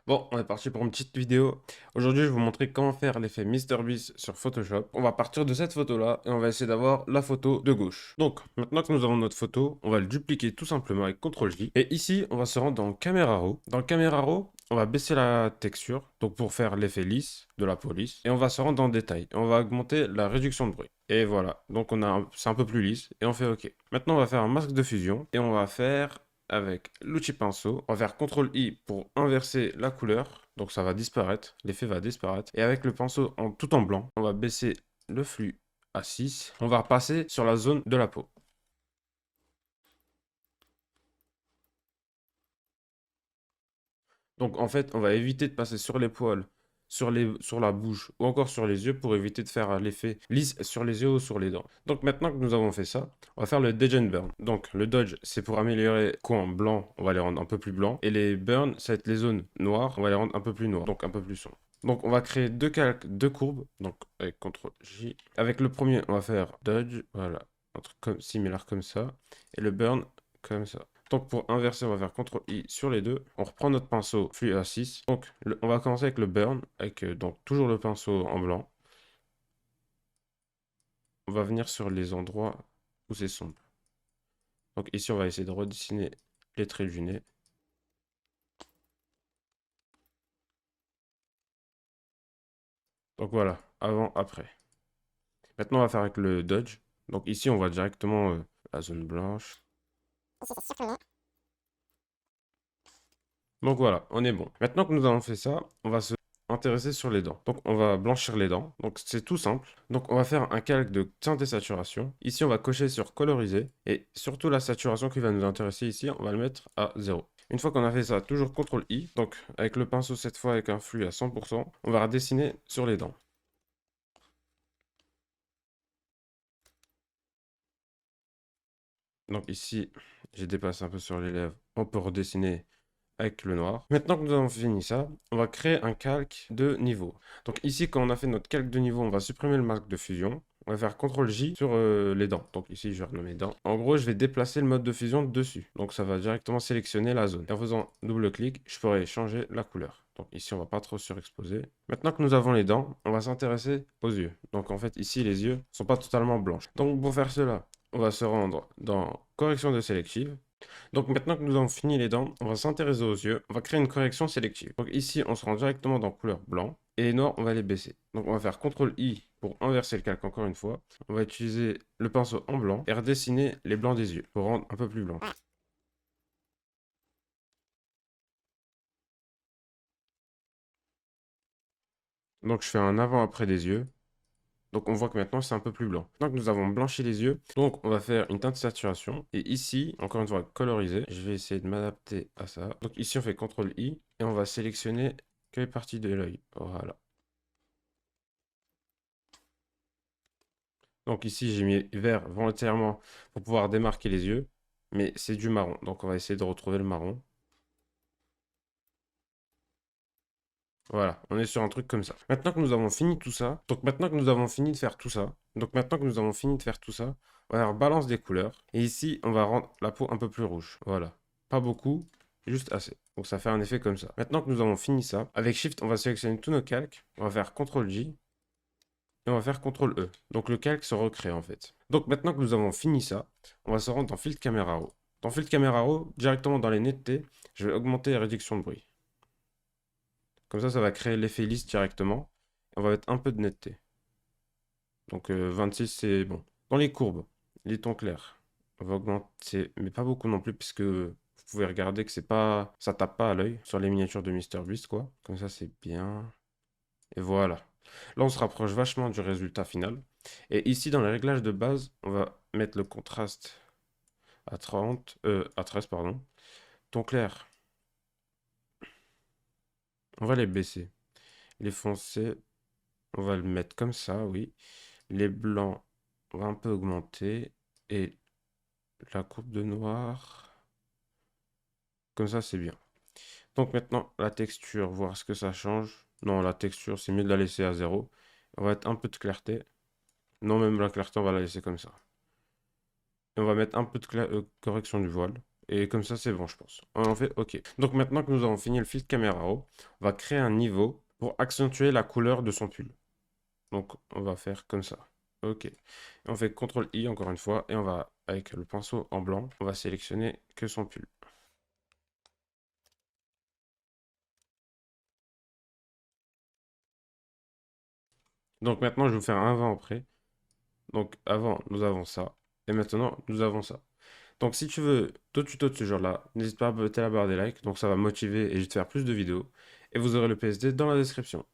Bon, on est parti pour une petite vidéo. Aujourd'hui, je vais vous montrer comment faire l'effet MrBeast sur Photoshop. On va partir de cette photo-là et on va essayer d'avoir la photo de gauche. Donc, maintenant que nous avons notre photo, on va le dupliquer tout simplement avec CTRL-J. Et ici, on va se rendre dans Camera Raw. Dans Camera Raw, on va baisser la texture, donc pour faire l'effet lisse de la police. Et on va se rendre dans Détail. Et on va augmenter la réduction de bruit. Et voilà, donc c'est un peu plus lisse et on fait OK. Maintenant, on va faire un masque de fusion et on va faire avec l'outil pinceau. On va faire CTRL-I pour inverser la couleur. Donc ça va disparaître, l'effet va disparaître. Et avec le pinceau tout en blanc, on va baisser le flux à 6. On va repasser sur la zone de la peau. Donc en fait, on va éviter de passer sur les poils, sur la bouche ou encore sur les yeux pour éviter de faire l'effet lisse sur les yeux ou sur les dents. Donc maintenant que nous avons fait ça, on va faire le Dodge and Burn. Donc le Dodge, c'est pour améliorer coins blancs, on va les rendre un peu plus blancs. Et les Burn, ça va être les zones noires, on va les rendre un peu plus noires, donc un peu plus sombres. Donc on va créer deux calques, deux courbes, donc avec CTRL-J. Avec le premier, on va faire Dodge, voilà, un truc similaire comme ça. Et le Burn, comme ça. Donc pour inverser, on va faire CTRL-I sur les deux. On reprend notre pinceau flux A6. Donc on va commencer avec le burn, avec donc toujours le pinceau en blanc. On va venir sur les endroits où c'est sombre. Donc ici, on va essayer de redessiner les traits du nez. Donc voilà, avant, après. Maintenant, on va faire avec le dodge. Donc ici, on voit directement la zone blanche. Donc voilà, on est bon. Maintenant que nous avons fait ça, on va se intéresser sur les dents. Donc on va blanchir les dents. Donc c'est tout simple. Donc on va faire un calque de teinte et saturation. Ici, on va cocher sur coloriser. Et surtout la saturation qui va nous intéresser ici, on va le mettre à 0. Une fois qu'on a fait ça, toujours CTRL-I. Donc avec le pinceau cette fois avec un flux à 100%, on va redessiner sur les dents. Donc ici, j'ai dépassé un peu sur les lèvres. On peut redessiner avec le noir. Maintenant que nous avons fini ça, on va créer un calque de niveau. Donc ici, quand on a fait notre calque de niveau, on va supprimer le masque de fusion. On va faire CTRL-J sur les dents. Donc ici, je vais renommer dents. En gros, je vais déplacer le mode de fusion dessus. Donc ça va directement sélectionner la zone. Et en faisant double-clic, je pourrais changer la couleur. Donc ici, on va pas trop surexposer. Maintenant que nous avons les dents, on va s'intéresser aux yeux. Donc en fait, ici, les yeux sont pas totalement blanches. Donc pour faire cela, on va se rendre dans correction de sélective. Donc maintenant que nous avons fini les dents, on va s'intéresser aux yeux. On va créer une correction sélective. Donc ici, on se rend directement dans couleur blanc. Et les noirs, on va les baisser. Donc on va faire CTRL-I pour inverser le calque encore une fois. On va utiliser le pinceau en blanc et redessiner les blancs des yeux pour rendre un peu plus blanc. Donc je fais un avant-après des yeux. Donc on voit que maintenant c'est un peu plus blanc. Maintenant que nous avons blanchi les yeux, donc on va faire une teinte de saturation. Et ici, encore une fois, coloriser. Je vais essayer de m'adapter à ça. Donc ici on fait CTRL-I et on va sélectionner que les parties de l'œil. Voilà. Donc ici j'ai mis vert volontairement pour pouvoir démarquer les yeux. Mais c'est du marron. Donc on va essayer de retrouver le marron. Voilà, on est sur un truc comme ça. Maintenant que nous avons fini tout ça, donc maintenant que nous avons fini de faire tout ça, on va faire balance des couleurs. Et ici, on va rendre la peau un peu plus rouge. Voilà. Pas beaucoup, juste assez. Donc ça fait un effet comme ça. Maintenant que nous avons fini ça, avec Shift, on va sélectionner tous nos calques. On va faire CTRL-J et on va faire CTRL-E. Donc le calque se recrée en fait. Donc maintenant que nous avons fini ça, on va se rendre dans Filtre Camera Raw. Dans Filtre Camera Raw, directement dans les nettetés, je vais augmenter la réduction de bruit. Comme ça va créer l'effet lisse directement. On va mettre un peu de netteté. Donc 26, c'est bon. Dans les courbes, les tons clairs, on va augmenter, mais pas beaucoup non plus, puisque vous pouvez regarder que c'est pas, ça tape pas à l'œil sur les miniatures de MrBeast, quoi. Comme ça, c'est bien. Et voilà. Là, on se rapproche vachement du résultat final. Et ici, dans les réglages de base, on va mettre le contraste à 30, à 13, pardon. Ton clair, on va les baisser. Les foncés, on va le mettre comme ça, oui. Les blancs, on va un peu augmenter. Et la coupe de noir, comme ça, c'est bien. Donc maintenant, la texture, voir ce que ça change. Non, la texture, c'est mieux de la laisser à 0. On va mettre un peu de clarté. Non, même la clarté, on va la laisser comme ça. Et on va mettre un peu de correction du voile. Et comme ça, c'est bon, je pense. On fait OK. Donc maintenant que nous avons fini le filtre caméra raw, on va créer un niveau pour accentuer la couleur de son pull. Donc on va faire comme ça. OK. Et on fait CTRL I encore une fois et on va, avec le pinceau en blanc, on va sélectionner que son pull. Donc maintenant, je vais vous faire un avant après. Donc avant, nous avons ça. Et maintenant, nous avons ça. Donc si tu veux d'autres tutos de ce genre-là, n'hésite pas à botter la barre des likes. Donc ça va me motiver et je vais te faire plus de vidéos. Et vous aurez le PSD dans la description.